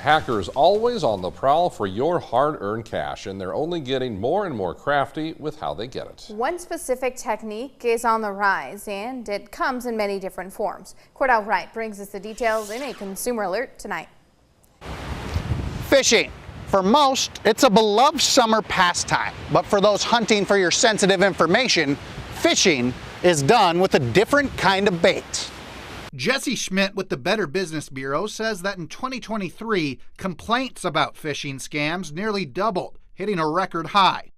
Hackers always on the prowl for your hard-earned cash, and they're only getting more and more crafty with how they get it. One specific technique is on the rise, and it comes in many different forms. Cordell Wright brings us the details in a consumer alert tonight. Phishing. For most, it's a beloved summer pastime, but for those hunting for your sensitive information, phishing is done with a different kind of bait. Jesse Schmidt with the Better Business Bureau says that in 2023, complaints about phishing scams nearly doubled, hitting a record high.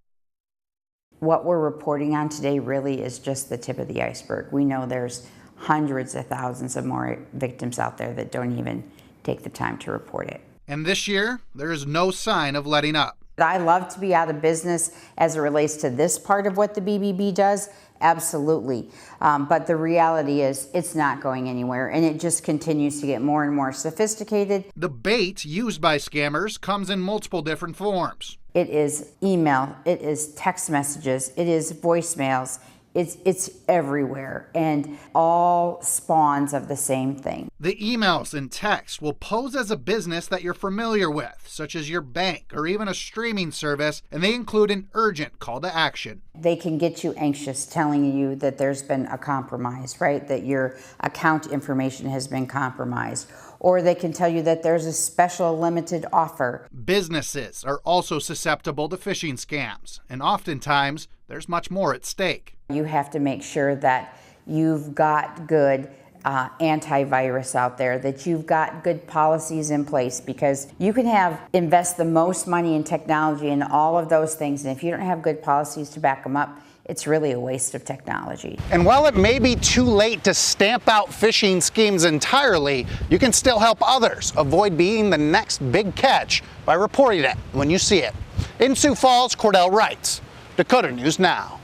What we're reporting on today really is just the tip of the iceberg. We know there's hundreds of thousands of more victims out there that don't even take the time to report it. And this year, there is no sign of letting up. I love to be out of business as it relates to this part of what the BBB does. Absolutely. But the reality is it's not going anywhere, and it just continues to get more and more sophisticated. The bait used by scammers comes in multiple different forms. It is email, it is text messages, it is voicemails. It's everywhere, and all spawns of the same thing. The emails and texts will pose as a business that you're familiar with, such as your bank or even a streaming service, and they include an urgent call to action. They can get you anxious, telling you that there's been a compromise, right? That your account information has been compromised. Or they can tell you that there's a special limited offer. Businesses are also susceptible to phishing scams, and oftentimes there's much more at stake. You have to make sure that you've got good antivirus out there, that you've got good policies in place, because you can invest the most money in technology and all of those things, and if you don't have good policies to back them up, it's really a waste of technology. And while it may be too late to stamp out phishing schemes entirely, you can still help others avoid being the next big catch by reporting it when you see it. In Sioux Falls, Cordell Wright, Dakota News Now.